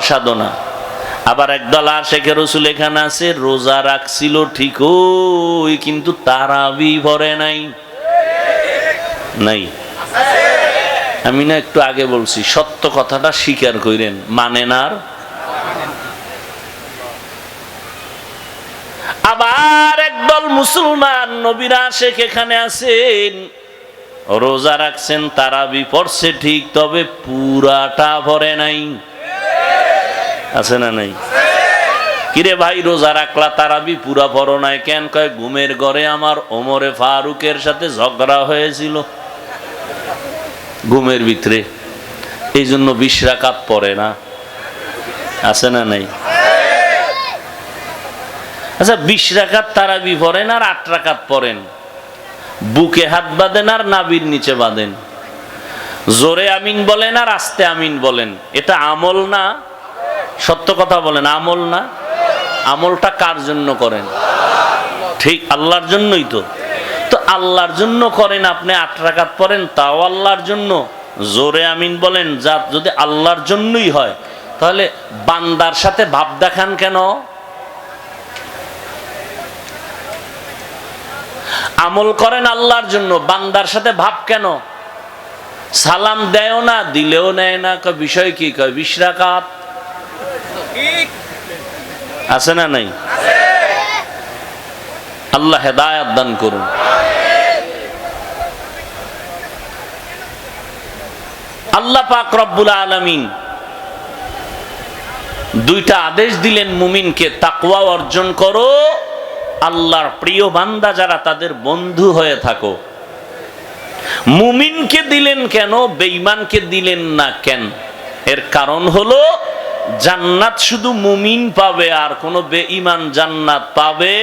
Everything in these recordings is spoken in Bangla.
সাধনা। আবার একদল আশিকে রাসূল এখানে আছে, রোজা রাখছিল ঠিকই কিন্তু তারাবি পড়ে নাই। নাই? আমি না একটু আগে বলছি, সত্য কথাটা স্বীকার করেন, মানেন আর। আবার একদল মুসলমান নবীর আশিক এখানে আছেন, রোজা রাখছেন, তারাবি পড়ছে ঠিক, তবে পুরাটা পড়ে নাই। আছে না নাই? কিরে ভাই, রোজা রাখলা তারাবি পুরা পড়ো নাই কেন? কয় ঘুমের ঘরে আমার ওমরে ফারুকের সাথে ঝগড়া হয়েছিল ঘুমের ভিতরে, এই জন্য 20 রাকাত পড়ে না। আছে না নাই? আচ্ছা, 20 রাকাত তারাবি পড়েন আর 8 রাকাত পড়েন, বুকে হাত বাঁধেন আর নাভির নিচে বাঁধেন, জোরে আমিন বলেন আর আস্তে আমিন বলেন, এটা আমল না? সত্য কথা বলেন, আমল না? আমলটা কার জন্য করেন? ঠিক আল্লাহর জন্যই তো। তো আল্লাহর জন্য করেন, আপনি 8 রাকাত পড়েন, তাও আল্লাহর জন্য, জোরে আমিন বলেন, যা যদি আল্লাহর জন্যই হয়, তাহলে বান্দার সাথে ভাব দেখান কেন? আমল করেন আল্লাহর জন্য, বান্দার সাথে ভাব কেন? সালাম দেও না, দিলেও নেয় না, বিষয় কি? কয় 20 রাকাত। আছে না নাই? আল্লাহ হেদায়েত দান করুন। আল্লাহ পাক রব্বুল আলামিন দুইটা আদেশ দিলেন মুমিনকে, তাকওয়া অর্জন করো, আল্লাহর প্রিয় বান্দা যারা তাদের বন্ধু হয়ে থাকো। মুমিনকে দিলেন কেন, বেঈমানকে দিলেন না কেন? এর কারণ হলো জান্নাত শুধু মুমিন পাবে, আর কোন বেঈমান জান্নাত পাবে?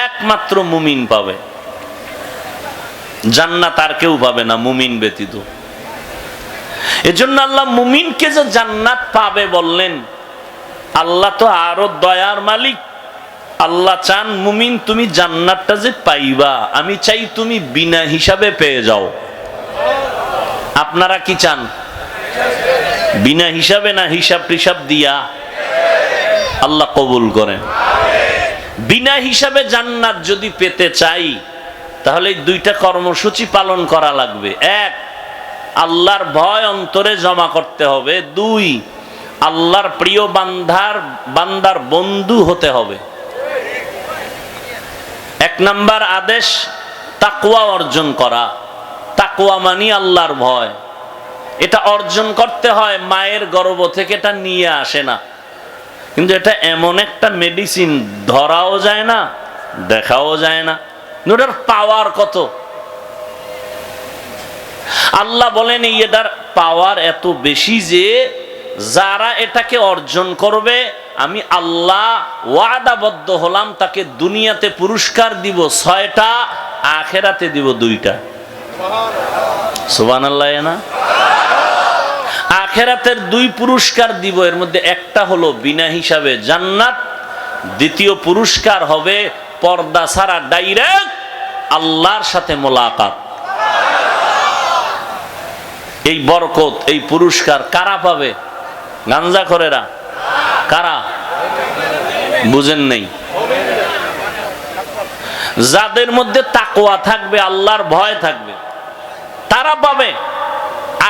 একমাত্র মুমিন পাবে জান্নাত, আর কেউ পাবে না মুমিন ব্যতীত। এজন্য আল্লাহ মুমিনকে যে জান্নাত পাবে বললেন, আল্লাহ তো আরো দয়ার মালিক। আল্লাহ চান মুমিন তুমি জান্নাতটা যে পাইবা, আমি চাই তুমি বিনা হিসাবে পেয়ে যাও। আপনারা কি চান? বিনা হিসাবে না হিসাব টিসাব দিয়া? আল্লাহ কবুল করেন। বিনা হিসাবে জান্নাত যদি পেতে চাই, তাহলে দুইটা কর্মসূচি পালন করা লাগবে। 1, আল্লাহর ভয় অন্তরে জমা করতে হবে। 2, আল্লাহর প্রিয় বান্দার বন্ধু হতে হবে। 1 নাম্বার আদেশ তাকওয়া অর্জন করা। তাকওয়া মানে আল্লাহর ভয়। এটা অর্জন করতে হয়, মায়ের গর্ভ থেকে এটা নিয়ে আসে না। কিন্তু এটা এমন একটা মেডিসিন, ধরাও যায় না, দেখাও যায় না, এটার পাওয়ার কত! আল্লাহ বলেন এটার পাওয়ার এত বেশি যে যারা এটাকে অর্জন করবে, আমি আল্লাহ ওয়াদাবদ্ধ হলাম তাকে দুনিয়াতে পুরস্কার দিব 6টা, আখিরাতে দিব 2টা। সুবহানাল্লাহ না? আখিরাতের 2 পুরস্কার দিব, এর মধ্যে একটা হলো বিনা হিসাবে জান্নাত, দ্বিতীয় পুরস্কার হবে পর্দা ছাড়া ডাইরেক্ট আল্লাহর সাথে মোলাকাত। এই বরকত, এই পুরস্কার কারা পাবে? গাঞ্জাখোরেরা। কারা? বুঝেন নাই? যাদের মধ্যে তাকওয়া থাকবে, আল্লাহর ভয় থাকবে, তারা পাবে।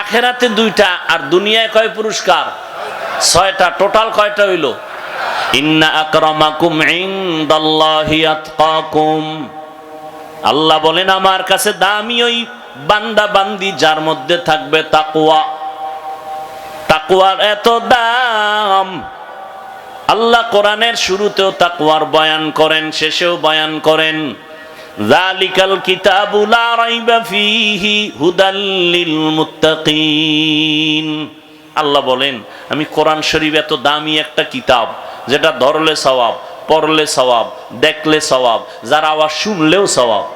আখিরাতে 2টা, আর দুনিয়ায় কয় পুরস্কার? 6টা। টোটাল কয়টা হইল? ইন্না আকরামাকুম ইনদাল্লাহি আতকাকুম। আল্লাহ বলেন আমার কাছে দামি ওই বান্দা বান্দি যার মধ্যে থাকবে তাকওয়া। তাকওয়ার এত দাম, আল্লাহ কোরআনের শুরুতেও তাকওয়ার বয়ান করেন, শেষেও বয়ান করেন। যালিকাল কিতাবু লা রাইবা ফীহি হুদাল লিল মুত্তাকিন। আল্লাহ বলেন আমি কোরআন শরীফ এত দামি একটা কিতাব, যেটা ধরলে সওয়াব, পড়লে সওয়াব, দেখলে সওয়াব, যার আওয়াজ শুনলেও সওয়াব।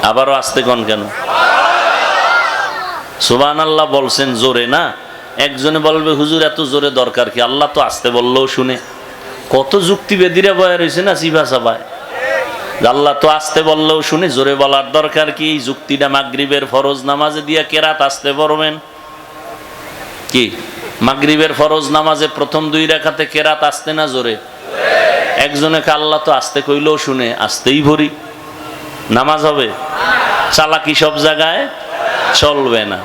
আবারও আস্তে কোন কেন? সুবহানাল্লাহ বলছেন জোরে না? একজনে বলবে হুজুর এত জোরে দরকার কি? আল্লাহ তো আস্তে বললেও শুনে। কত যুক্তিবেদীরা বয়া রয়েছে না সিভা সাবায়, আল্লাহ তো আস্তে বললেও শুনে, জোরে বলার দরকার কি? এই যুক্তিটা মাগরিবের ফরজ নামাজে দিয়া কেরাত আস্তে পড়বেন কি? মাগরিবের ফরজ নামাজে প্রথম 2 রাকাতে কেরাত আসতে না জোরে? একজনে কে আল্লাহ তো আসতে কইলেও শুনে, আসতেই ভরি, নামাজ হবে? চালাকি সব জায়গায় চলবে না।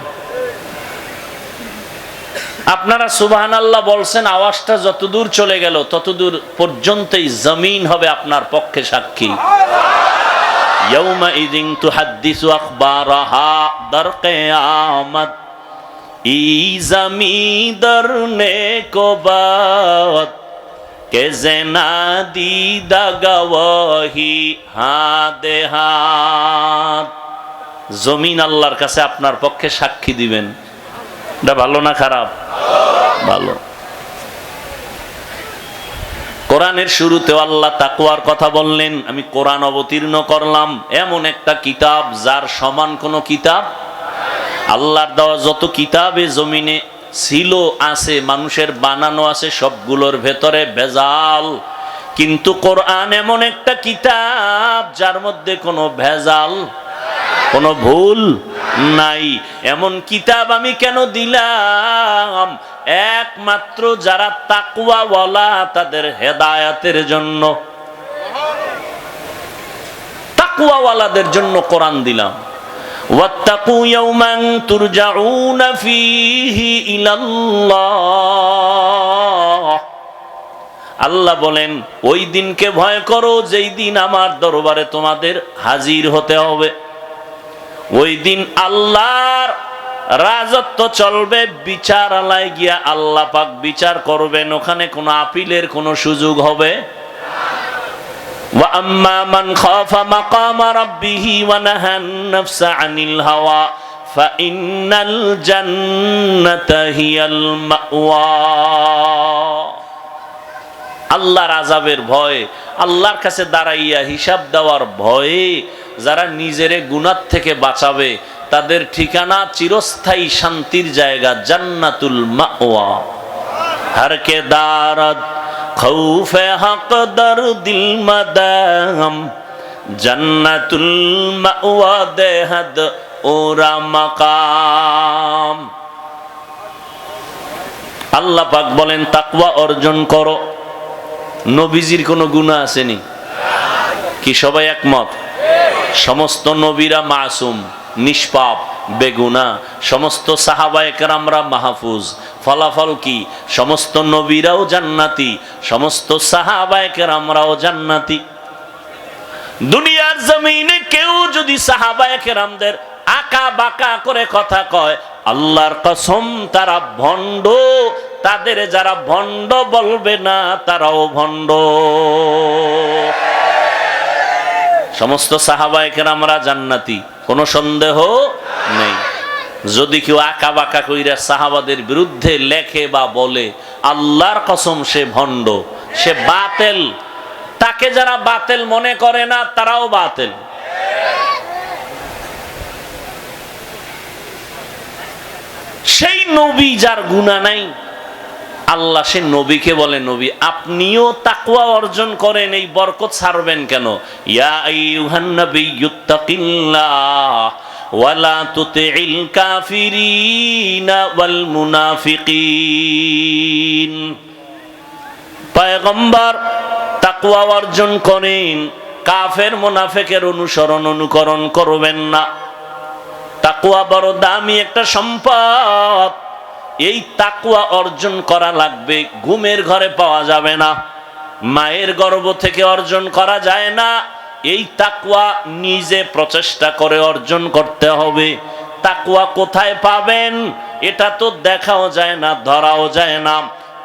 আপনারা সুবহানাল্লাহ বলছেন, আওয়াজটা যতদূর চলে গেল ততদূর পর্যন্তই জমিন হবে আপনার পক্ষে সাক্ষী। ইয়াউমাইযিন তুহাদ্দিসু আখবারাহা, দার কিয়ামত ই জমিন দরনে কো বাত কে জেনা দিদা গওয়াহি হাদে হাত। জমিন আল্লাহর কাছে আপনার পক্ষে সাক্ষী দিবেন। এটা ভালো না খারাপ? ভালো। কোরআনের শুরুতেও আল্লাহ তাকওয়ার কথা বললেন। আমি কোরআন অবতীর্ণ করলাম, এমন একটা কিতাব যার সমান কোনো কিতাব, আল্লাহর দেওয়া যত কিতাবে জমিনে ছিল আছে, মানুষের বানানো আছে, সবগুলোর ভেতরে ভেজাল। কিন্তু কোরআন এমন একটা কিতাব যার মধ্যে কোনো ভেজাল, কোনো ভুল নাই। এমন কিতাব আমি কেন দিলাম? একমাত্র যারা তাকওয়াওয়ালা তাদের হেদায়েতের জন্য, তাকওয়াওয়ালাদের জন্য কোরআন দিলাম। ওয়াত্তাকু ইয়াওমান তুরজাউনা ফীহি ইলাল্লাহ। আল্লাহ বলেন, ওই দিনকে ভয় করো যেই দিন আমার দরবারে তোমাদের হাজির হতে হবে। ওই দিন আল্লাহর রাজত্ব চলবে, বিচারালয়ে গিয়া আল্লাহ পাক বিচার করবেন, ওখানে কোনো আপিলের কোনো সুযোগ হবে। ওয়া আম্মা মান খাফা মাকামা রাব্বিহি ওয়া নাহান নাফসা আনিল হাওয়া ফা ইন্নাল জান্নাতা হিয়াল মাওয়া। আল্লাহর আযাবের ভয়, আল্লাহর কাছে দাঁড়াইয়া হিসাব দেওয়ার ভয়ে যারা নিজেরে গুনাহ থেকে বাঁচাবে তাদের ঠিকানা চিরস্থায়ী শান্তির জায়গা, জান্নাতুল মাওয়া। হর কে দারদ খৌফে হক দর দিল মাদাম, জান্নাতুল মাওয়া দেহদ ওরা মাকাম। আল্লাহ পাক বলেন, তাকওয়া অর্জন করো। নবীজির কোনো গুনাহ আসেনি কি? সবাই একমত? সমস্ত নবীরা মাসুম, নিষ্পাপ, বেগুনাহ। সমস্ত সাহাবায়ে কেরামরা মাহফুজ। ফলাফল কি? সমস্ত নবীরাও জান্নাতি, সমস্ত সাহাবায়ে কেরামরাও জান্নাতি। দুনিয়ার জমিনে কেউ যদি সাহাবায়ে কেরামদের আকা বাকা করে কথা কয়, আল্লাহর কসম তারা ভণ্ড। তাদের যারা ভণ্ড বলবে না তারাও ভণ্ড। সমস্ত সাহাবায়ে কেরামরা জান্নাতি, কোনো সন্দেহ নেই। যদি কেউ আকা বাকা কইরা সাহাবাদের বিরুদ্ধে লেখে বা বলে, আল্লাহর কসম সে ভণ্ড, সে বাতেল। তাকে যারা বাতেল মনে করে না তারাও বাতেল। সেই নবী যার গুনাহ নাই, আল্লাহ সে নবীকে বলে, নবী আপনিও তাকওয়া অর্জন করেন, এই বরকত ছাড়বেন কেন? ইয়া আইয়ুহান নাবিয়্যুত্তাকিল্লাহ ওয়ালা তুতিইল কাফিরিনা ওয়াল মুনাফিকিন। পয়গম্বর তাকওয়া অর্জন করেন, কাফের মুনাফিকের অনুকরণ করবেন না। তাকওয়া বড় দামি একটা সম্পদ। এই তাকওয়া অর্জন করা লাগবে, ঘুমের ঘরে পাওয়া যাবে না, মায়ের গর্ভ থেকে অর্জন করা যায় না। এই তাকওয়া নিজে প্রচেষ্টা করে অর্জন করতে হবে। তাকওয়া কোথায় পাবেন এটা তো দেখাও যায় না, ধরাও যায় না।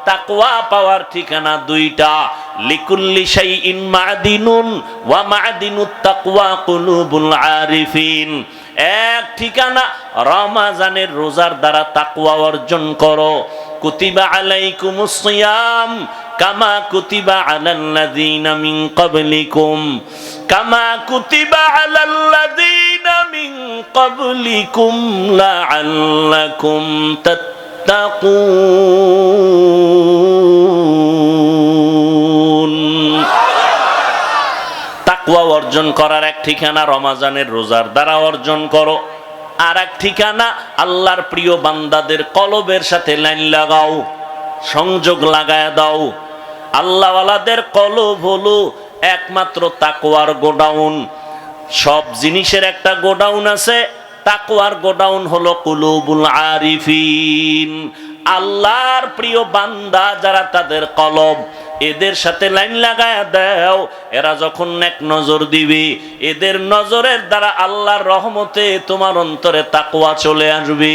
তাকওয়া পাওয়ার ঠিকানা দুইটা, লিকুল্লি শাইইন মা'দিনুন ওয়া মা'দিনুত তাকওয়া কুলুবুল আরিফিন। এক ঠিকানা রমজানের রোজার দ্বারা তাকওয়া অর্জন করো। কুতিবা আলাইকুমুস সিয়াম কামা কুতিবা আলাল্লাযীনা মিন ক্বাবলিকুম কামা কুতিবা আলাল্লাযীনা মিন ক্বাবলিকুম লাআল্লাকুম তাত্তাকুন। তাকওয়া অর্জন করার এক ঠিকানা রমজানের রোজার দ্বারা অর্জন করো। আর এক ঠিকানা, আল্লাহর প্রিয় বান্দাদের কলবের সাথে লাইন লাগাও, সংযোগ লাগায় দাও। আল্লাহওয়ালাদের কলব হলো একমাত্র তাকওয়ার গোডাউন। সব জিনিসের একটা গোডাউন আছে, তাকওয়ার গোডাউন হলো কুলুবুল আরিফিন। আল্লাহর প্রিয় বান্দা যারা, তাদের কলব, এদের সাথে লাইন লাগায় দাও। এরা যখন এক নজর দিবে, এদের নজরের দ্বারা আল্লাহর রহমতে তোমার অন্তরে তাকওয়া চলে আসবে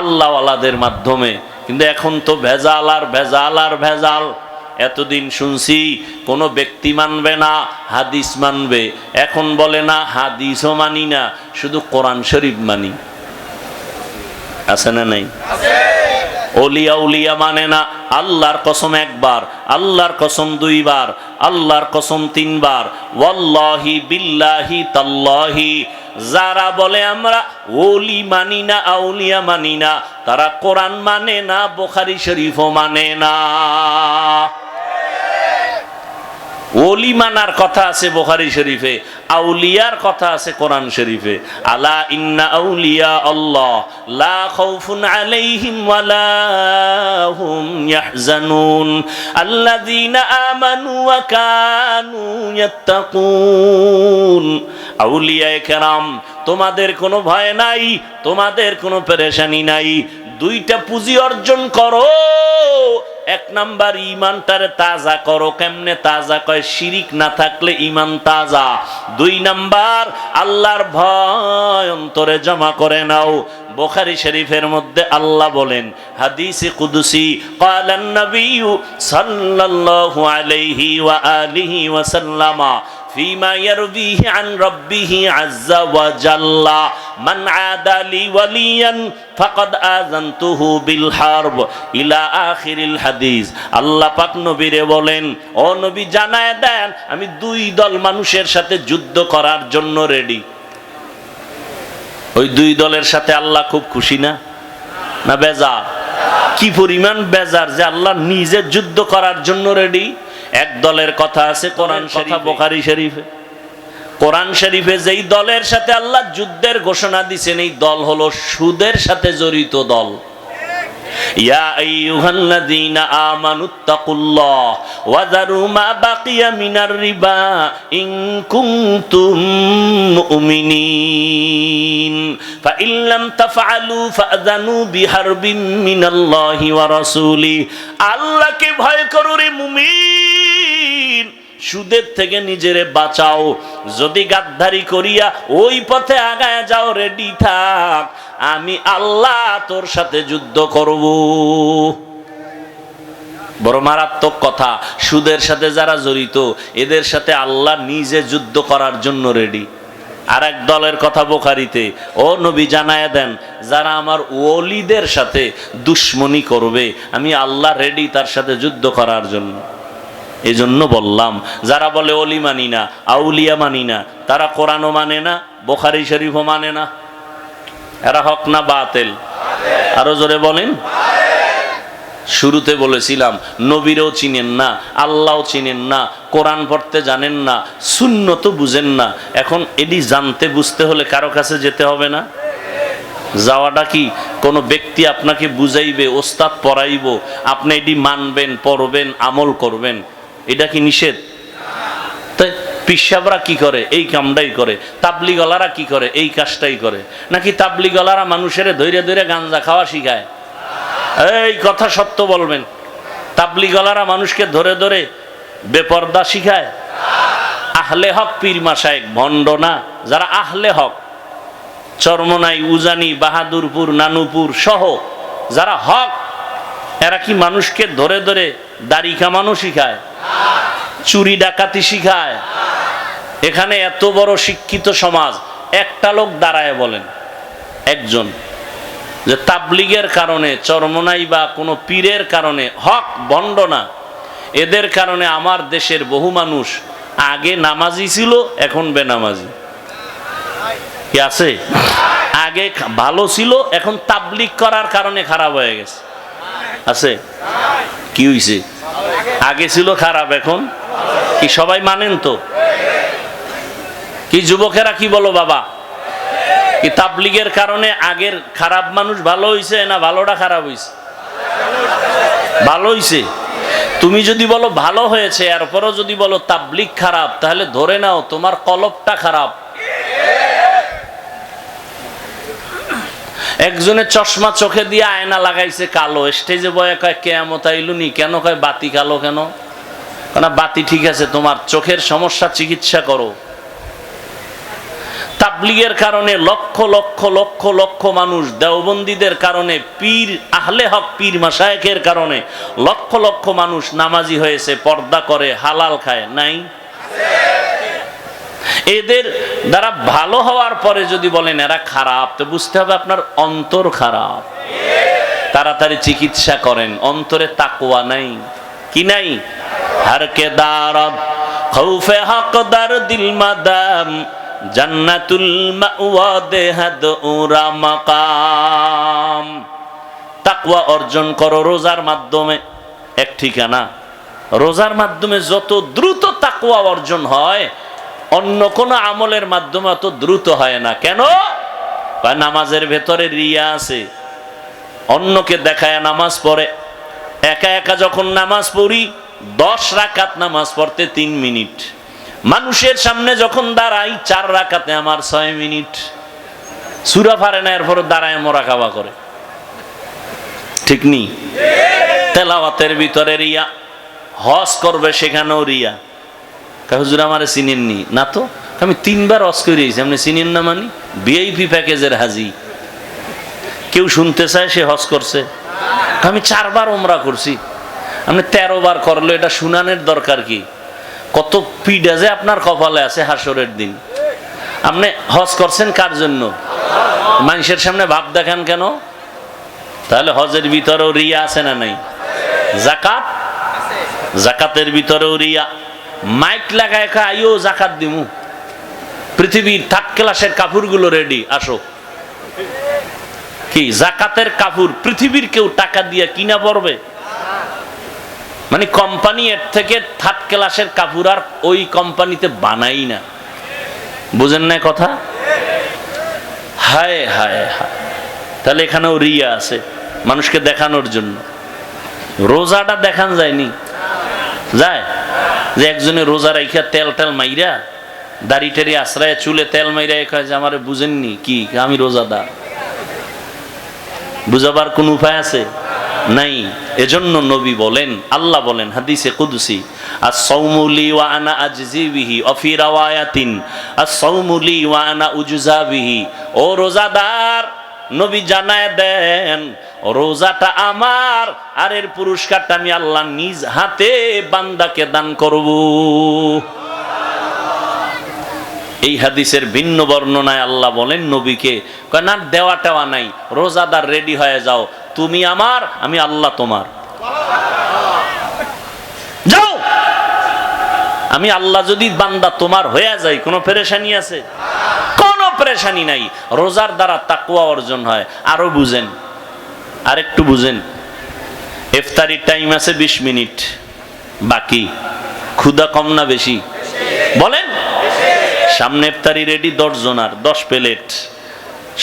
আল্লাহওয়ালাদের মাধ্যমে। কিন্তু এখন তো ভেজাল আর ভেজাল আর ভেজাল। এতদিন শুনছি কোনো ব্যক্তি মানবে না, হাদিস মানবে। এখন বলে না হাদিসও মানি না, শুধু কোরআন শরীফ মানি। আছে না নাই? ওলিয়া উলিয়া মানে না। আল্লাহর কসম একবার, আল্লাহর কসম দুইবার, আল্লাহর কসম তিনবার, ওয়াল্লাহি বিল্লাহি তাল্লাহি। যারা বলে আমরা ওলি মানি না, আউলিয়া মানি না, তারা কোরআন মানে না, বুখারী শরীফও মানে না। ওলি মানার কথা আছে বুখারী শরীফে, আউলিয়ার কথা আছে কোরআন শরীফে। আলা ইন্না আউলিয়া আল্লাহ লা খাউফুন আলাইহিম ওয়ালা হুম ইয়াহজানুন আল্লাযীনা আমানু ওয়া কানু ইয়াত্তাকুন। আউলিয়ায়ে কেরাম, তোমাদের কোনো ভয় নাই, তোমাদের কোনো পেরেশানি নাই। দুইটা পুঁজি অর্জন করো। এক নাম্বার, ইমানটারে তাজা করো। কেমনে তাজা কয়? শিরিক না থাকলে ইমান তাজা। দুই নাম্বার, আল্লাহর ভয় অন্তরে জমা করে নাও। বুখারী শরীফের মধ্যে আল্লাহ বলেন, হাদিসে কুদসি, ক্বালান নবিয়্যু সাল্লাল্লাহু আলাইহি ওয়া আলিহি ওয়া সাল্লামা ফিমা ইয়ারবিহি আন রাব্বিহি আযজা ওয়া জাল্লা, মান আদা লি ওয়ালিয়ান ফাকাদ আযানতুহু বিল হারব, ইলা আখিরিল হাদিস। আল্লাহ পাক নবীরে বলেন, ও নবী জানায় দেন, আমি দুই দল মানুষের সাথে যুদ্ধ করার জন্য রেডি। ওই দুই দলের সাথে আল্লাহ খুব খুশি না? না বেজার? কি পরিমাণ বেজার যে আল্লাহ নিজে যুদ্ধ করার জন্য রেডি। এক দলের কথা আছে কোরআন শরীফে, বুখারী শরীফে। কোরআন শরীফে যেই দলের সাথে আল্লাহ যুদ্ধের ঘোষণা দিয়েছেন, এই দল হলো সুদের সাথে জড়িত দল। ইয়া আইয়ুহাল্লাযীনা আমানুত্তাকুল্লাহ ওয়া যারু মা বাকিয়া মিনার রিবা ইন কুনতুম মুমিনিন ফাইন লাম তাফআলু ফাযানু বিহারবিন মিনাল্লাহি ওয়া রাসূলিহি। আল্লাহকে ভয় করো রে মুমিন, সুদের থেকে নিজেরে বাঁচাও। যদি গাদ্দারি করিয়া ওই পথে আগায় যাও, রেডি থাক, আমি আল্লাহ তোর সাথে যুদ্ধ করব। বড় মারাত্মক কথা। সুদের সাথে যারা জড়িত, এদের সাথে আল্লাহ নিজে যুদ্ধ করার জন্য রেডি। আর এক দলের কথা বুখারীতে, ও নবী জানায়া দেন, যারা আমার ওলিদের সাথে দুশ্মনী করবে, আমি আল্লাহ রেডি তার সাথে যুদ্ধ করার জন্য। এই জন্য বললাম, যারা বলে ওলি মানি না, আউলিয়া মানি না, তারা কোরআনও মানে না, বুখারী শরীফও মানে না। এরা হক না বাতিল? আরো জোরে বলেন। শুরুতে বলেছিলাম, নবীরও চিনেন না, আল্লাহও চিনেন না, কোরআন পড়তে জানেন না, সুন্নত বুঝেন না। এখন এটি জানতে বুঝতে হলে কারো কাছে যেতে হবে না? যাওয়াটা কি কোনো ব্যক্তি আপনাকে বুঝাইবে, ওস্তাদ পড়াইব, আপনি এটি মানবেন, পড়বেন, আমল করবেন, এটা কি নিষেধ? তাই পিসাবরা কি করে? এই কামটাই করে। তাবলিগলারা কি করে? এই কাজটাই করে। নাকি তাবলিগলারা মানুষের ধৈর্য ধৈর্য গাঞ্জা খাওয়া শিখায়? এই কথা সত্য বলবেন। তাবলিগলারা মানুষকে ধরে ধরে বেপরদা শিখায়? আহলে হক পীর মাশায়েখ ভণ্ড না? যারা আহলে হক, চরমনাই, উজানি, বাহাদুরপুর, নানুপুর সহ যারা হক, এরা কি মানুষকে ধরে ধরে দাড়ি কামানো শিখায়? চুরি ডাকাতি শিখায়? এখানে এত বড় শিক্ষিত সমাজ, একটা লোক দাঁড়ায় বলেন, একজন, যে তাবলিগের কারণে, চরমনাই বা কোনো পীরের কারণে, হক ভণ্ড না, এদের কারণে আমার দেশের বহু মানুষ আগে নামাজি ছিল, এখন বেনামাজি। কি আছে? আগে ভালো ছিল, এখন তাবলিগ করার কারণে খারাপ হয়ে গেছে। আছে? কি হইছে? আগে ছিল খারাপ, এখন কি? সবাই মানেন তো? কি যুবকেরা কি বলো বাবা? কি তাবলীগের কারণে আগের খারাপ মানুষ ভালো হইছে না ভালোটা খারাপ হইছে? ভালো হইছে। তুমি যদি বলো ভালো হয়েছে, এরপরও যদি বলো তাবলীগ খারাপ, তাহলে ধরে নাও তোমার কলবটা খারাপ। একজনের চশমা চোখে দিয়ে আয়না লাগাইছে কালো, স্টেজে বয়ে কয় কিয়ামত আইলুনি, কেন কয় বাতি কালো কেন? না বাতি ঠিক আছে, তোমার চোখের সমস্যা চিকিৎসা করো। তাবলীগের কারণে লক্ষ লক্ষ লক্ষ লক্ষ মানুষ, দেওবন্দীদের কারণে, পীর আহলে হক পীর মাশায়েখের কারণে লক্ষ লক্ষ মানুষ নামাজি হয়েছে, পর্দা করে, হালাল খায়, নাই? এদের দ্বারা ভালো হওয়ার পরে যদি বলেন এরা খারাপ, তো বুঝতে হবে আপনার অন্তর খারাপ। তাড়াতাড়ি চিকিৎসা করেন, অন্তরে তাকওয়া নাই। কি নাই? হর কে দারদ খৌফে হক দার দিল মাদাম জান্নাতুল মাওয়া দেহাদ উরা মাকাম। তাকওয়া অর্জন করো রোজার মাধ্যমে, এক ঠিকানা। রোজার মাধ্যমে যত দ্রুত তাকওয়া অর্জন হয়, অন্য কোন আমলের মাধ্যমে অত দ্রুত হয় না। কেন? নামাজের ভেতরে রিয়া আছে, অন্যকে দেখায় নামাজ পড়ে। একা একা যখন নামাজ পড়ি, 10 রাকাত নামাজ পড়তে 3 মিনিট, মানুষের সামনে যখন দাঁড়াই 4 রাকাতে আমার 6 মিনিট। সূরা পারে না, এরপর দাঁড়ায় মোরাকাবা করে, ঠিক নি? তেলাওয়াতের ভিতরে রিয়া, হজ করবে সেখানেও রিয়া। হুজুর আমারে চিনেননি না? তো আমি 3 বার হজ করে দিয়েছি, আপনি চিনেন না? মানে ভিআইপি প্যাকেজের হাজি। কেউ শুনতে চায় সে হজ করছে? আমি 4 বার উমরা করছি, আপনি 13 বার করলো, এটা শুনানের দরকার কি? কত পিডা যে আপনার কপালে আছে হাসরের দিন। আপনি হজ করছেন কার জন্য? মানুষের সামনে ভাব দেখান কেন? তাহলে হজের ভিতরেও রিয়া আছে না নাই? যাকাত, যাকাতের ভিতরেও রিয়া। মাইক লাগায় আইও যাকাত দিমু, পৃথিবীর 3rd ক্লাসের কাপড়গুলো রেডি, আসো। কি যাকাতের কাপড় পৃথিবীর কেউ টাকা দিয়ে কিনা পড়বে? মানে কোম্পানি এর থেকে 3rd ক্লাসের কাপড় আর ওই কোম্পানিতে বানাই না। বুঝেন না কথা? হায় হায় হায়। তাহলে এখানেও রিয়া আছে, মানুষকে দেখানোর জন্য। রোজাটা দেখান যায়নি? যায় যে একজনে রোজা রাইখা তেল টেল মাইরা, দাড়ি টাড়ি আশ্রয়, চুলে তেল মাইরা কয় যে আমারে বুঝেননি কি আমি রোজাদার। বুঝাবার কোন উপায় আছে? নাই। এজন্য নবী বলেন, আল্লাহ বলেন হাদিসে কুদসি, আস-সাওমু লি ওয়া আনা আজজি বিহি, ওয়া ফি রাওয়ায়াতিন আস-সাওমু লি ওয়া আনা উজজা বিহি। ও রোজাদার, নবী জানায় দেন রোজাটা আমার, আর এর পুরস্কারটা আমি আল্লাহ নিজ হাতে বান্দাকে দান করব। এই হাদিসের ভিন্ন বর্ণনায় আল্লাহ বলেন নবীকে, না দেওয়া টেওয়া নাই, রোজাদার রেডি হয়ে যাও, তুমি আমার, আমি আল্লাহ তোমার। যাও, আমি আল্লাহ যদি বান্দা তোমার হয়ে যাই, কোনো পেরেশানি আছে? কোনো পেরেশানি নাই। রোজার দ্বারা তাকওয়া অর্জন হয়। আরো বুঝেন, আরেকটু বুঝেন। ইফতারির টাইম আছে 20 মিনিট বাকি, ক্ষুধা কম না বেশি? বলেন। সামনে ইফতারি রেডি 10 জনার, 10 প্লেট,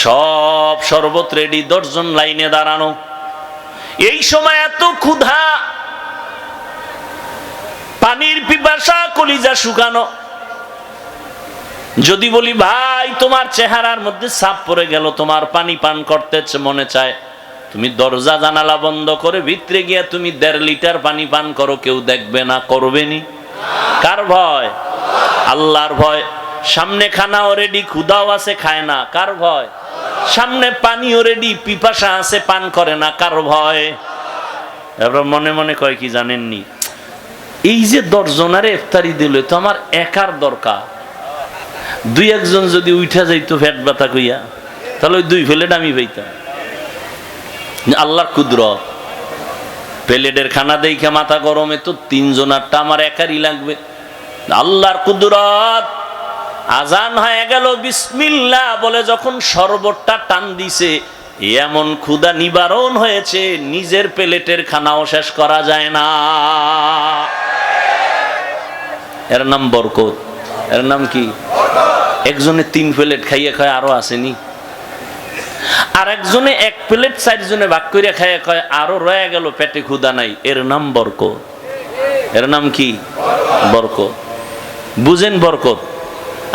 সব শরবত রেডি, 10 জন লাইনে দাঁড়ানো। এই সময় এত ক্ষুধা, পানির পিপাসা, কলিজা শুকানো। যদি বলি ভাই তোমার চেহারার মধ্যে ছাপ পড়ে গেল, তোমার পানি পান করতে মনে চায়, তুমি দরজা জানালা বন্ধ করে ভিতরে গিয়া তুমি 1.5 লিটার পানি পান করো, কেউ দেখবে না, করবেনি? কার ভয়? আল্লাহর ভয়। সামনে খানাও রেডি, ক্ষুধাও আছে, খায় না, কার ভয়? সামনে পানিও রেডি, পিপাসা আছে, পান করে না, কার ভয়? এবার মনে মনে কয় কি জানেননি, এই যে 10 জনারে ইফতারি দিল, তো আমার একার দরকার। 2-1 জন যদি উঠা যাইতো পেট ব্যথা কইয়া, তাহলে ওই 2 প্লেট আমি পাইতাম। আল্লাহর কুদরত। প্লেটের খানা দেখে মাথা গরমে তো 3 জনারটা আমার একারই লাগবে। আল্লাহর কুদরত। আজান হয়ে গেল, বিসমিল্লাহ বলে যখন শরবতটা টান দিছে, এমন ক্ষুধা নিবারণ হয়েছে, নিজের প্লেটের খানাও শেষ করা যায় না। এর নাম বরকত। এর নাম কি? একজনে 3 প্লেট খাইয়ে খায়, আরো আসেনি, আর একজনে এক প্লেট 4 জনে ভাগ করে খায়, কয় আরো রয়ে গেল পেটে ক্ষুধা নাই। এর নাম বরকত। এর নাম কি? বরকত। বুঝেন বরকত?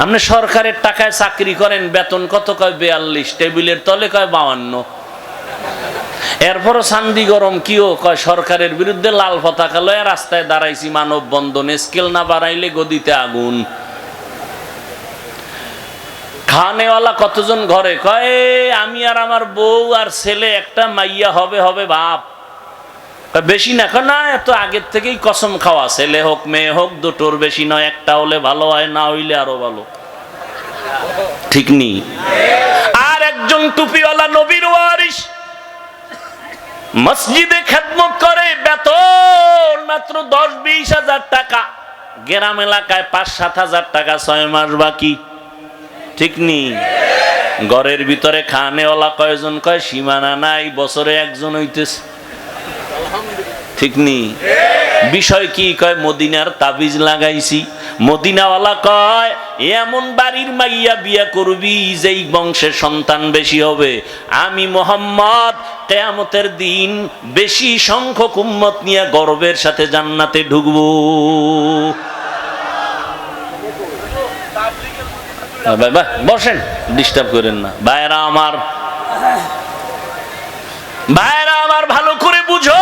আপনি সরকারের টাকায় চাকরি করেন, বেতন কত? কয় 42, টেবিলের তলে কয় 52। এরপরও শান্তি গরম কিও কয় সরকারের বিরুদ্ধে লাল পতাকা লয়ে রাস্তায় দাঁড়াইছি, মানব বন্ধনে, স্কেল না বাড়াইলে গদিতে আগুন। খানেওয়ালা কতজন ঘরে? কয় আমি আর আমার বউ আর ছেলে, একটা মাইয়া হবে হবে বাপ। বেশি না? না, এত আগের থেকেই কসম খাওয়া, ছেলে হোক মেয়ে হোক দুটোর বেশি নয়, একটা হলে ভালো হয়, না হইলে আরো ভালো। ঠিক নি? আর একজন টুপিওয়ালা নবীর ওয়ারিস, মসজিদে খেদমত করে, বেতন মাত্র 10-20 হাজার টাকা, গ্রাম এলাকায় 5-7 হাজার টাকা, 6 মাস বাকি। ঠিক নি? ঘরের ভিতরে খানেওয়ালা কয়জন? কয় সীমানা নাই, বছরে একজন হইতেছে। ঠিক নি? বিষয় কি? কয় মদিনার তাবিজ লাগাইছি। মদিনাওয়ালা কয় এমন বাড়ির মাইয়া বিয়া করবি যেই বংশে সন্তান বেশি হবে। আমি মুহাম্মদ কিয়ামতের দিন বেশি সংখ্যক উম্মত নিয়ে গর্বের সাথে জান্নাতে ঢুকবো। বসেন, ডিস্টার্ব করেন না। ভাইরা আমার, ভাইরা আমার, ভালো করে বুঝো,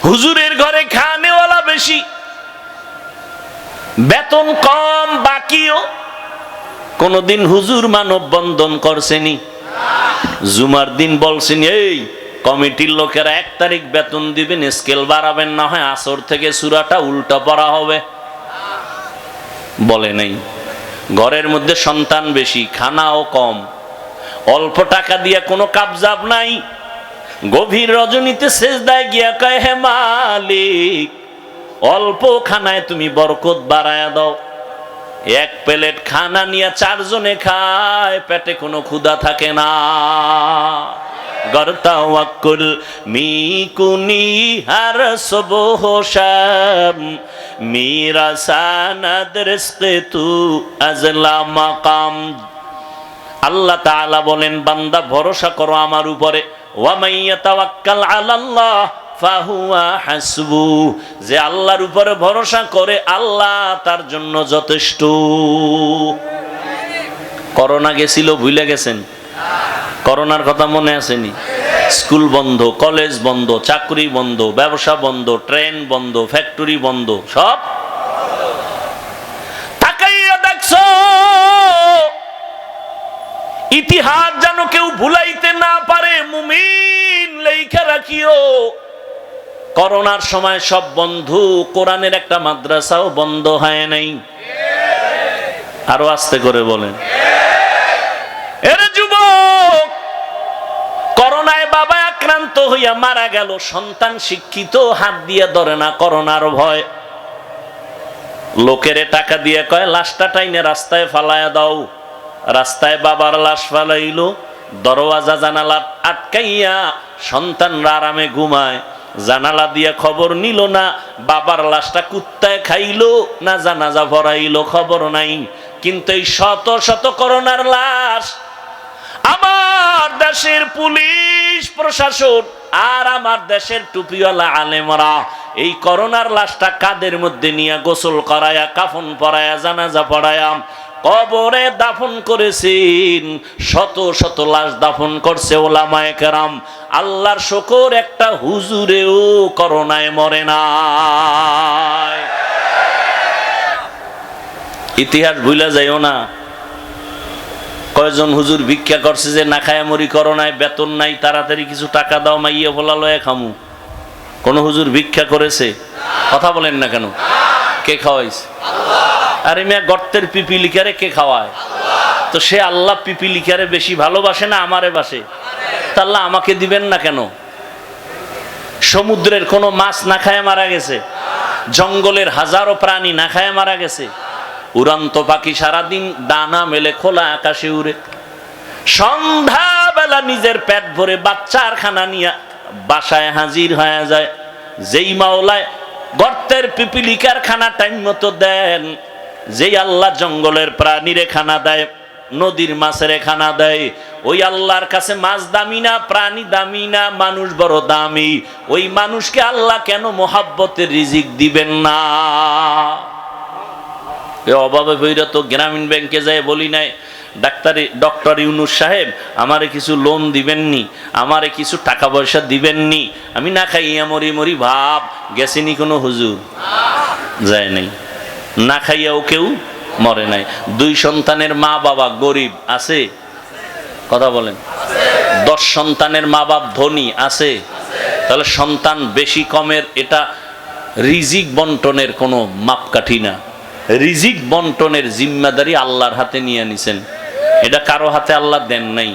হুজুরের ঘরে খানেওয়ালা বেশি, বেতন কম, বাকিও। কোনদিন হুজুর মানব বন্ধন করছেনি? জুমার দিন বলছেন এই কমিটির লোকেরা 1 তারিখ বেতন দিবেন, স্কেল বাড়াবেন, না হয় আসর থেকে সূরাটা উল্টা পড়া হবে? বলে নাই। ঘরের মধ্যে সন্তান বেশি, খানাও কম, অল্প টাকা দিয়ে কোনো কাবজাব নাই। গভীর রজনীতে সেজদায় গিয়া কয় হে মালিক, অল্প খানায় তুমি বরকত বাড়ায়া দাও। 1 প্লেট খানা নিয়ে 4 জনে খায়, পেটে কোনো ক্ষুধা থাকে না। গরতাওয়াক্কুল মিকুনি হার সুবহ শাম, মেরা সানাদ রিজকে তু আজলা মাকাম। আল্লাহ তাআলা বলেন বান্দা ভরসা করো আমার উপরে, ওয়া মাইয়াতাওয়াক্কাল আলাল্লাহ ফাহুয়া হাসবু, যে আল্লাহর উপরে ভরসা করে আল্লাহ তার জন্য যথেষ্ট। করোনা গেছিল, ভুলে গেছেন? করোনার কথা মনে আসেনি? স্কুল বন্ধ, কলেজ বন্ধ, চাকরি বন্ধ, ব্যবসা বন্ধ, ট্রেন বন্ধ, ফ্যাক্টরি বন্ধ, সব তাকাইয়া দেখছো। ইতিহাস যেন কেউ ভুলাইতে না পারে, মুমিন লেখা রাখিও। করোনার সময় সব বন্ধু, কোরআনের একটা মাদ্রাসাও বন্ধ হয় নাই। আরো আস্তে করে বলেন। এর যুবক, করোনায় বাবা আক্রান্ত হইয়া মারা গেল, সন্তান শিক্ষিত, হাত দিয়ে ধরে না করোনার ভয়। লোকেরে টাকা দিয়ে কয় লাশটা টাইনে রাস্তায় ফালায়া দাও। রাস্তায় বাবার লাশ ফালাইলো, দরওয়াজা জানালা আটকাইয়া সন্তানরা আরামে ঘুমায়। জানালা দিয়ে খবর নিল না বাবার লাশটা কুত্তায় খাইলো না জানাজা ভরাইলো, খবর নাই। কিন্তু এই শত শত করোনার লাশ আমার দেশের পুলিশ প্রশাসন আর আমার দেশের টুপিওয়ালা আলেমরা এই করোনার লাশটা কাদের মধ্যে নিয়ে গোসল করায়া, কাফন পরায়া, জানাজা পড়ায়া কবরে দাফন করেছেন। শত শত লাশ দাফন করছে ওলামায়ে কেরাম। আল্লাহর শুকর, একটা হুজুরেও করোনায় মরে নাই। ইতিহাস ভুলা যাইও না। কয়জন হুজুর ভিক্ষা করছে যে না খায়া মরি করোনায়, বেতন নাই, তাড়াতাড়ি কিছু টাকা দাও, মাইয়া ফোলা লয়ে খামু। কোন হুজুর ভিক্ষা করেছে? কথা বলেন না কেন? কে খাওয়াইছে? আরে মিয়া, গর্তের পিপিলিকারে কে খাওয়ায়? তো সে আল্লাহ পিপিলিকারে বেশি ভালোবাসে না আমারে বাসে? তা আল্লাহ আমাকে দিবেন না কেন? সমুদ্রের কোন মাছ না খায় মারা গেছে? জঙ্গলের হাজারো প্রাণী না খায় মারা গেছে? উড়ন্ত পাখি সারাদিন ডানা মেলে খোলা আকাশে উড়ে, সন্ধ্যাবেলা নিজের পেট ভরে বাচ্চার খানা নিয়ে বাসায় হাজির হয়ে যায়। যেই মাওলায় গর্তের পিপিলিকার খানা টাইম মতো দেন, যেই আল্লাহ জঙ্গলের প্রাণীরে খানা দেয়, নদীর মাছের খানা দেয়, ওই আল্লাহর কাছে মাছ দামি না, প্রাণী দামি না, মানুষ বড় দামি। ওই মানুষকে আল্লাহ কেন মোহাব্বতের রিজিক দিবেন না? অভাবে বইরা তো গ্রামীণ ব্যাংকে যায় বলি নাই, ডক্টর ইউনুস সাহেব আমারে কিছু লোন দিবেননি, আমারে কিছু টাকা পয়সা দিবেননি, আমি না খাইয়া মরি মরি ভাব গেছেনি কোনো হুজুর? যায় নাই। না খাইয়াও কেউ মরে নাই। 2 সন্তানের মা বাবা গরিব আছে? কথা বলেন। 10 সন্তানের মা বাপ ধনী আছে? তাহলে সন্তান বেশি কমের এটা রিজিক বন্টনের কোনো মাপকাঠি না। রিজিক বন্টনের জিম্মাদারি আল্লাহর হাতে নিয়ে নিছেন, এটা কারো হাতে আল্লাহ দেন নাই।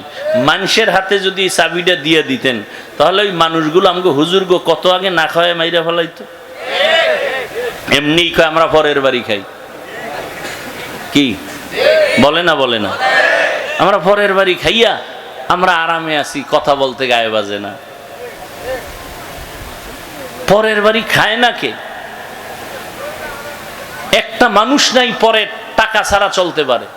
মানুষের হাতে যদি চাবিটা দিয়ে দিতেন তাহলে ওই মানুষগুলো আমাকে হুজুর গো কত আগে না খাওয়ায় মাইরা ফেলাইতো। এমনি আমরা পরের বাড়ি খাই, কি বলে না? বলে না? আমরা পরের বাড়ি খাইয়া আমরা আরামে আছি, কথা বলতে গায়ে বাজে না। পরের বাড়ি খায় না কে? একটা মানুষ নাই পরে টাকা ছাড়া চলতে পারে।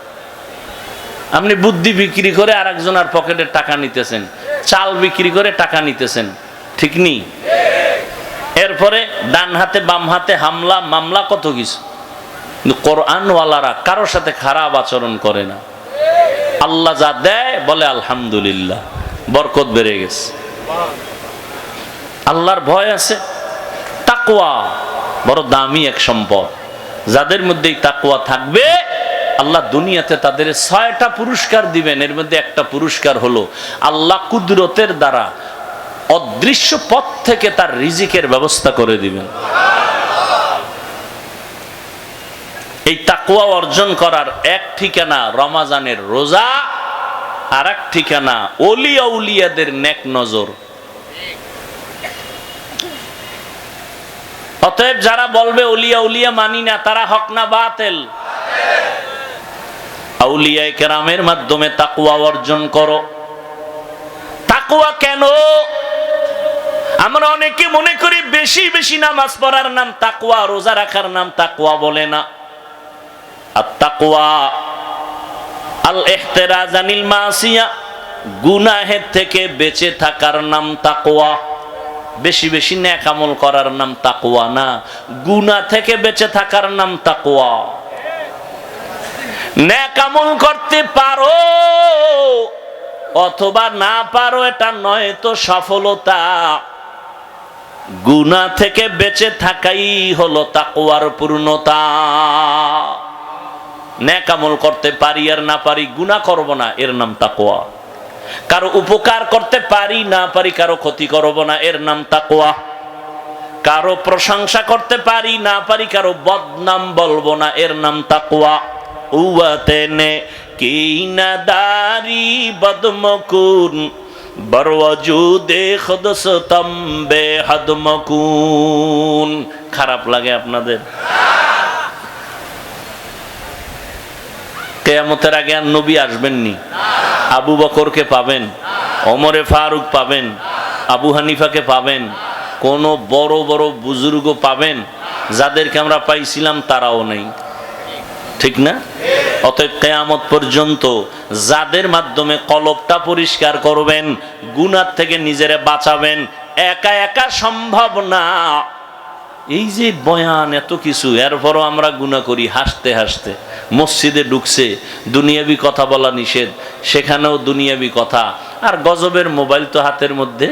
আপনি বুদ্ধি বিক্রি করে আর একজনের পকেটের টাকা নিতেছেন, চাল বিক্রি করে টাকা নিতেছেন, ঠিক নেই? এরপরে ডান হাতে বাম হাতে হামলা মামলা কত কিছু। কোরআনওয়ালারা কারোর সাথে খারাপ আচরণ করে না। আল্লাহ যা দেয় বলে আলহামদুলিল্লাহ, বরকত বেড়ে গেছে। আল্লাহর ভয় আছে। তাকওয়া বড় দামি এক সম্পদ। যাদের মধ্যে তাকওয়া থাকবে আল্লাহ দুনিয়াতে তাদের 6টা পুরস্কার দিবেন। এর মধ্যে একটা পুরস্কার হলো আল্লাহ কুদরতের দ্বারা অদৃশ্য পথ থেকে তার রিজিকের ব্যবস্থা করে দিবেন। এই তাকওয়া অর্জন করার এক ঠিকানা রমাজানের রোজা, আর এক ঠিকানা ওলিয়া উলিয়াদের নেক নজর। অতএব যারা বলবে ওলিয়া উলিয়া মানি না, তারা হক না বাতিল? আউলিয়ায়ে কেরামের মাধ্যমে তাকওয়া অর্জন করো। তাকওয়া কেন? আমরা অনেকে মনে করি বেশি বেশি নামাজ পড়ার নাম তাকওয়া, রোজা রাখার নাম তাকওয়া বলে না। আত-তাকওয়া আল ইহতিরাজ আনিল মাসিয়া, গুনাহের থেকে বেঁচে থাকার নাম তাকওয়া। বেশি বেশি নেক আমল করার নাম তাকওয়া না, গুনাহ থেকে বেঁচে থাকার নাম তাকওয়া। নেক আমল করতে পারো অথবা না পারো এটা নয় তো সফলতা। গুনাহ থেকে বেঁচে থাকাই হলো তাকওয়ার পূর্ণতা। নেক আমল করতে পারি আর না পারি, গুনাহ করব না, এর নাম তাকওয়া। কারো উপকার করতে পারি না পারি, কারো ক্ষতি করব না, এর নাম তাকওয়া। কারো প্রশংসা করতে পারি না পারি, কারো বদনাম বলবো না, এর নাম তাকওয়া। উওয়াতেনে কিনাদারি বদমকুন বরওয়াজুদে খুদসতম বেহদমকুন। খারাপ লাগে আপনাদের? কিয়ামতের আগে আর নবী আসবেননি। আবু বকরকে পাবেন, ওমরে ফারুক পাবেন, আবু হানিফাকে পাবেন, কোন বড় বড় বুজুর্গ পাবেন? যাদেরকে আমরা পাইছিলাম তারাও নেই, ঠিক না? অতএব কিয়ামত পর্যন্ত যাদের মাধ্যমে কলবটা পরিষ্কার করবেন, গুনাহ থেকে নিজেরে বাঁচাবেন, একা একা সম্ভব না। এই যে বয়ান এত কিছু, এরপরও আমরা গুনাহ করি হাসতে হাসতে। মসজিদে ঢুকছে, দুনিয়াবি কথা বলা নিষেধ, সেখানেও দুনিয়াবি কথা। আর গজবের মোবাইল তো হাতের মধ্যে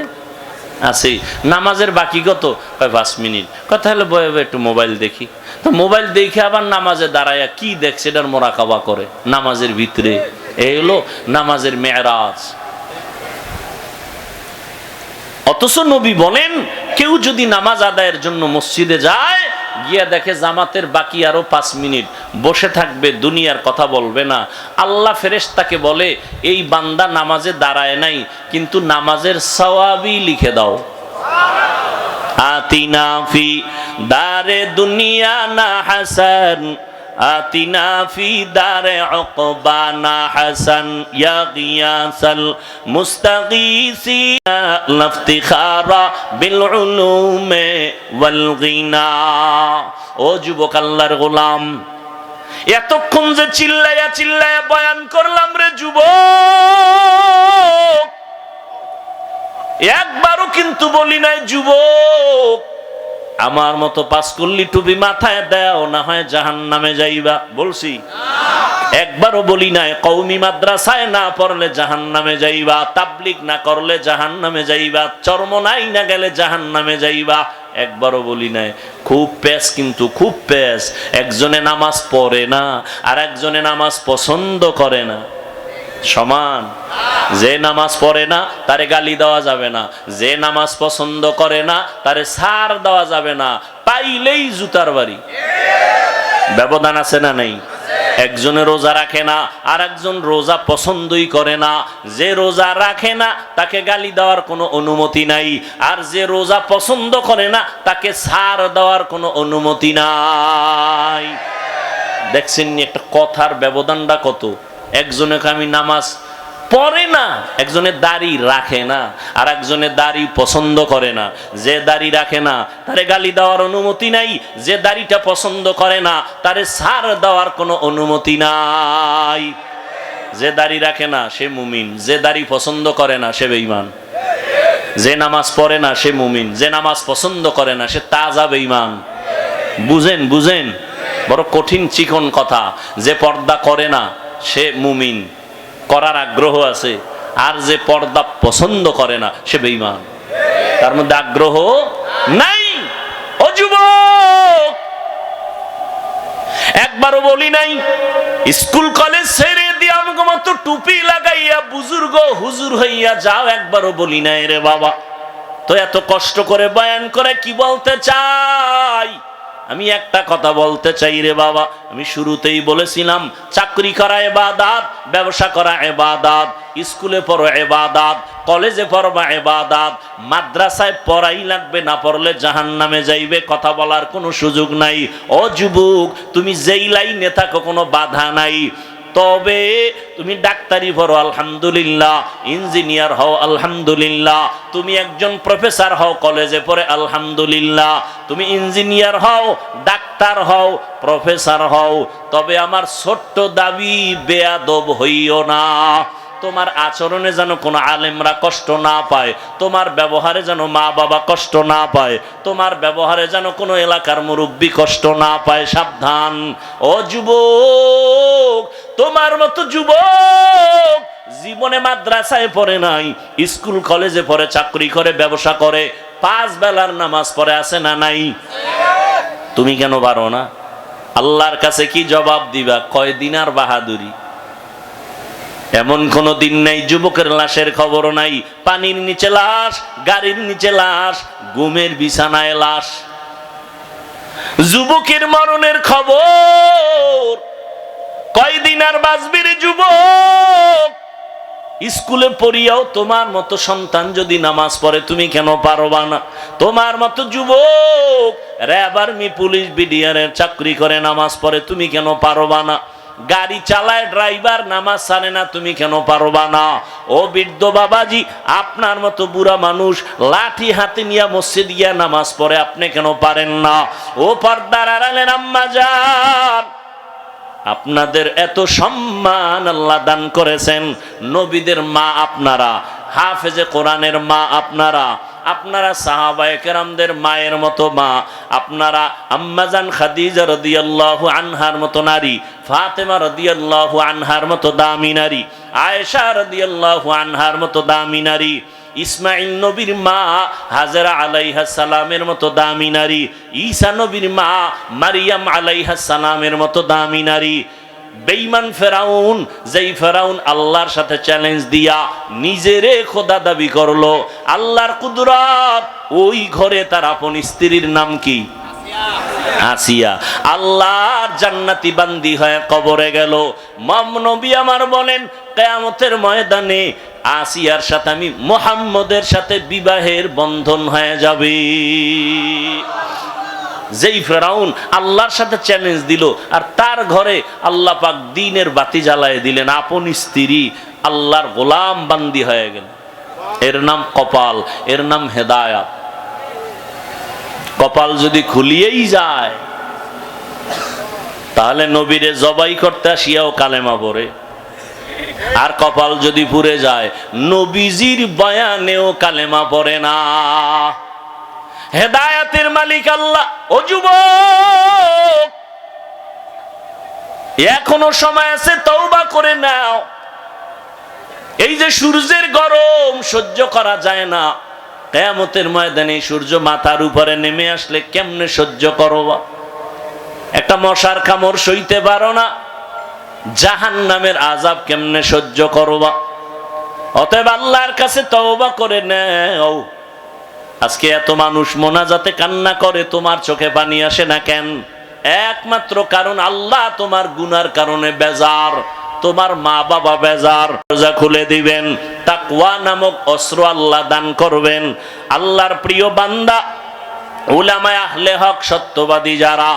আছে। নামাজের বাকি কত? 5 মিনিট। কথা হলো বয়ে বয়ে একটু মোবাইল দেখি। তো মোবাইল দেখে আবার নামাজে দাঁড়ায়া কি দেখছে এটার মোরাকাবা করে নামাজের ভিতরে। এই হলো নামাজের মেরাজ। অথচ নবী বলেন, কেউ যদি নামাজ আদায়ের জন্য মসজিদে যায়, গিয়া দেখে জামাতের বাকি আরো 5 মিনিট, বসে থাকবে, দুনিয়ার কথা বলবে না। আল্লাহ ফেরেশতাকে বলে, এই বান্দা নামাজে দাঁড়ায় নাই, কিন্তু নামাজের সওয়াবই লিখে দাও। আতিনা ফি দারে দুনিয়া না হাসান, আতিনা ফি দারে উকবানা হাসান, ইয়া গিয়াসাল মুস্তাগীসিনা লাফতিখারা বিল উলুমে ওয়াল গিনা। ও যুবক আল্লাহর গোলাম, এতক্ষণ যে চিল্লাইয়া চিল্লাইয়া বয়ান করলাম রে যুবক, একবারও কিন্তু বলি নাই যুবক আমার মতো পাঁচকল্লি টুপি মাথায় দাও, না হয় জাহান্নামে যাইবা। বলছি? একবারও বলি নাই কওমি মাদ্রাসায় না পড়লে জাহান্নামে যাইবা, তাবলীগ না করলে জাহান্নামে যাইবা, চরমনাই না গেলে জাহান্নামে যাইবা। একবারও বলি নাই। খুব পেশ, কিন্তু খুব পেশ। একজনে নামাজ পড়ে না আর একজনে নামাজ পছন্দ করে না। সমান? যে নামাজ পড়ে না তারে গালি দেওয়া যাবে না, যে নামাজ পছন্দ করে না তারে ছাড় দেওয়া যাবে না, পাইলেই জুতার বাড়ি। ব্যবধান আছে না নেই? একজনে রোজা রাখে না আর একজন রোজা পছন্দই করে না। যে রোজা রাখে না তাকে গালি দেওয়ার কোনো অনুমতি নাই, আর যে রোজা পছন্দ করে না তাকে ছাড় দেওয়ার কোনো অনুমতি নাই। দেখছেন একটা কথার ব্যবধানটা কত? একজনে আমি নামাজ পড়ে না, একজনে দাড়ি রাখে না আর একজনে দাড়ি পছন্দ করে না। যে দাড়ি রাখে না তারে গালি দেওয়ার অনুমতি নাই, যে দাড়িটা পছন্দ করে না তারে ছাড় দেওয়ার কোনো অনুমতি নাই। যে দাড়ি রাখে না সে মুমিন, যে দাড়ি পছন্দ করে না সে বেঈমান। যে নামাজ পড়ে না সে মুমিন, যে নামাজ পছন্দ করে না সে তাজা বেঈমান। বুঝেন? বুঝেন? বড় কঠিন চিকন কথা। যে পর্দা করে না সে মুমিন, করার আগ্রহ আছে, আর যে পর্দা পছন্দ করে না সে বেঈমান, তার মধ্যে আগ্রহ নাই। ও যুবক, একবারও বলি নাই স্কুল কলেজ ছেড়ে দিয়ে আমাকে মতো টুপি লাগাইয়া বুজুর্গ হুজুর হইয়া যাও। একবারও বলি নাই রে বাবা। তো এত কষ্ট করে বয়ান করে কি বলতে চাই? আমি একটা কথা বলতে চাই রে বাবা। আমি শুরুতেই বলেছিলাম চাকরি করা ইবাদত, ব্যবসা করা ইবাদত, স্কুলে পড়ো ইবাদত, কলেজে পড়বা ইবাদত, মাদ্রাসায় পড়াই লাগবে, না পড়লে জাহান্নামে যাইবে। কথা বলার কোনো সুযোগ নাই। ও যুবক, তুমি যেই লাইনে থাকো কোনো বাধা নাই। তবে তুমি ডাক্তারি পড়ো আলহামদুলিল্লাহ, ইঞ্জিনিয়ার হও আলহামদুলিল্লাহ, তুমি একজন প্রফেসর হও কলেজে পড়ে আলহামদুলিল্লাহ, তুমি ইঞ্জিনিয়ার হও, ডাক্তার হও, প্রফেসর হও। তবে আমার ছোট্ট দাবি, বেয়াদব হইও না। তোমার আচরণে যেন কোনো আলেমরা কষ্ট না পায়, তোমার ব্যবহারে যেন মা বাবা কষ্ট না পায়, তোমার ব্যবহারে যেন কোনো এলাকার মুরব্বী কষ্ট না পায়। সাবধান। ও যুবক, তোমার মতো যুবক জীবনে মাদ্রাসায় পড়ে নাই, স্কুল কলেজে পড়ে, চাকরি করে, ব্যবসা করে, 5 বেলার নামাজ পড়ে, আছে না নাই? তুমি কেন পারো না? আল্লাহর কাছে কি জবাব দিবা? কয়দিন আর বাহাদুরি? এমন কোন দিন নাই যুবকের লাশের খবর নাই। পানির নিচে লাশ, গাড়ির নিচে লাশ, ঘুমের বিছানায় লাশ। যুবকের মরণের খবর কয়দিন আর বাঁচবি রে যুবক? স্কুলে পড়িয়াও তোমার মতো সন্তান যদি নামাজ পড়ে, তুমি কেন পারবা না? তোমার মতো যুবক র্যাব, আর্মি, পুলিশ, বিডিআরের চাকরি করে নামাজ পড়ে, তুমি কেন পারবা না? গাড়ি চালায় ড্রাইভার, নামাজ ছাড়ে না, তুমি কেন পারবা না? ও বৃদ্ধ বাবাজি, আপনার মতো বুড়া মানুষ লাঠি হাতে নিয়ে মসজিদ গিয়া নামাজ পড়ে, আপনি কেন পারেন না? ও পর্দার আড়ালের আম্মা জান, আপনাদের এত সম্মান আল্লাহ দান করেছেন। নবীদের মা আপনারা, হাফেজে কোরআনের মা আপনারা, আপনারা সাহাবায়ে কেরামদের মায়ের মতো মা, আপনারা আম্মাজান খাদিজা রাদিয়াল্লাহু আনহার মতো নারী, ফাতেমা রাদিয়াল্লাহু আনহার মতো দামি নারী, আয়েশা রাদিয়াল্লাহু আনহার মতো দামি নারী, ইসমাইল নবীর মা হাজেরা আলাইহিস সালামের মতো দামি নারী, ঈসা নবীর মা মারিয়াম আলাইহিস সালামের মতো দামি নারী। বেঈমান ফেরাউন, যেই ফেরাউন আল্লাহর সাথে চ্যালেঞ্জ দিয়া নিজেরে খোদা দাবি করলো, আল্লাহর কুদরত, ওই ঘরে তার আপন স্ত্রীর নাম কি? আসিয়া। আল্লাহর জান্নাতি বান্দি হয়ে কবরে গেল। নবী আমার বলেন কিয়ামতের ময়দানে আসিয়ার সাথে আমি মুহাম্মদের সাথে বিবাহের বন্ধন হয়ে যাবে। যেই ফেরাউন আল্লাহর সাথে চ্যালেঞ্জ দিল, আর তার ঘরে আল্লাহ পাক দ্বীনের বাতি জ্বালায় দিলেন, আপন স্ত্রী আল্লাহর গোলাম বান্দি হয়ে গেল। এর নাম কপাল, এর নাম হেদায়াত। কপাল যদি খুলিয়েই যায়, তাহলে নবীরে জবাই করতে আসিয়াও কালেমা পড়ে। আর কপাল যদি পুড়ে যায়, নবীজির বয়ানেও কালেমা পড়ে না। হেদায়েতের মালিক আল্লাহ। ও যুবক, এখনো সময় আছে, তওবা করে নাও। এই যে সূর্যের গরম সহ্য করা যায় না, কিয়ামতের ময়দানে সূর্য মাথার উপরে নেমে আসলে কেমনে সহ্য করবা? একটা মশার কামড় সইতে পারো না, জাহান্নামের আযাব কেমনে সহ্য করবা? অতএব আল্লাহর কাছে তওবা করে নাও। আজকে এত মানুষ মোনাজাতে কান্না করে, তোমার চোখে পানি আসে না কেন? একমাত্র কারণ আল্লাহ তোমার গুনার কারণে বেজার, তোমার মা বাবা বেজার। দরজা খুলে দিবেন, তাকওয়া নামক অস্ত্র আল্লাহ দান করবেন। আল্লাহর প্রিয় বান্দা, উলামায়ে আহলে হক, সত্যবাদী যারা,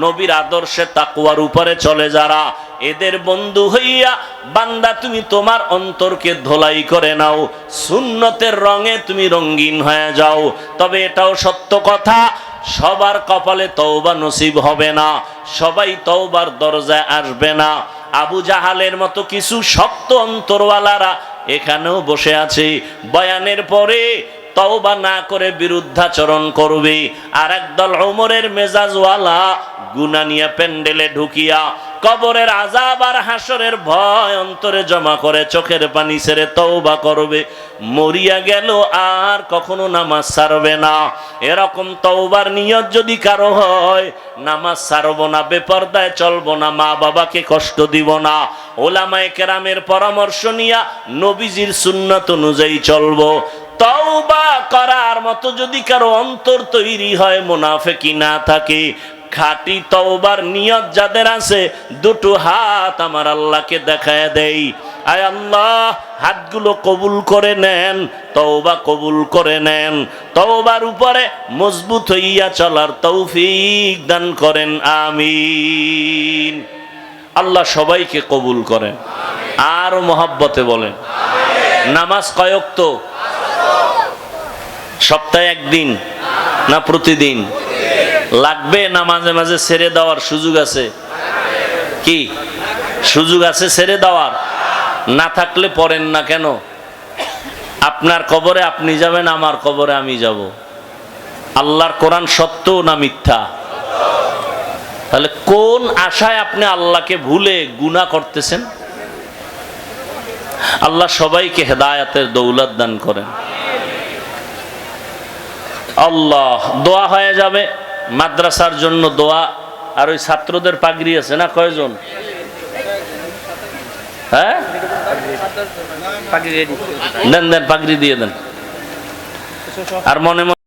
নবীর আদর্শে তাকওয়ার উপরে চলে যারা, এদের বন্ধু হইয়া বান্দা তুমি তোমার অন্তরকে ধোলাই করে নাও, সুন্নতের রঙে তুমি রঙিন হয়ে যাও। তবে এটাও সত্য কথা, সবার কপালে তওবা নসিব হবে না, সবাই তওবার দরজায় আসবে না। আবু জাহালের মতো কিছু শক্ত অন্তরওয়ালারা এখানেও বসে আছে, বয়ানের পরে তওবা না করে বিরুদ্ধাচরণ করবে। আর একদল ওমরের মেজাজওয়ালা গুনাহ নিয়ে প্যান্ডেলে ঢুকিয়া কবরের আযাব আর হাসরের ভয় অন্তরে জমা করে চোখের পানি ছেড়ে তওবা করবে, মরিয়া গেল আর কখনো নামাজ ছাড়বে না। এরকম তওবার নিয়ত যদি কারো হয়, নামাজ ছাড়বো না, বেপরদায় চলবো না, মা বাবাকে কষ্ট দিব না, ওলামায়ে কেরামের পরামর্শ নিয়া নবীজির সুন্নাত অনুযায়ী চলবো, তওবা করার মতো যদি কারো অন্তর তৈরি হয়, মুনাফিকি না থাকে, খাঁটি তওবার নিয়ত যাদের আছে, দুটো হাত আমার আল্লাহকে দেখায় দেই, আয় আল্লাহ হাতগুলো কবুল করে নেন, তওবা কবুল করে নেন, তওবার উপরে মজবুত হইয়া চলার তৌফিক দান করেন, আমিন। আল্লাহ সবাইকে কবুল করেন। আর মহব্বতে বলেন, নামাজ কয় ওয়াক্ত? সপ্তাহে একদিন না প্রতিদিন? লাগবে না মাঝে মাঝে ছেড়ে দেওয়ার সুযোগ আছে? কি সুযোগ আছে ছেড়ে দেওয়ার? না থাকলে পড়েন না কেন? আপনার কবরে আপনি যাবেন, আমার কবরে আমি যাব। আল্লাহর কোরআন সত্য না মিথ্যা? তাহলে কোন আশায় আপনি আল্লাহকে ভুলে গুনাহ করতেছেন? আল্লাহ সবাইকে হেদায়েতের দৌলত দান করেন। আল্লাহ, দোয়া হয়ে যাবে মাদ্রাসার জন্য দোয়া। আর ওই ছাত্রদের পাগড়ি আছে না, কয়জন? হ্যাঁ, দেন দেন, পাগড়ি দিয়ে দেন। আর মনে মনে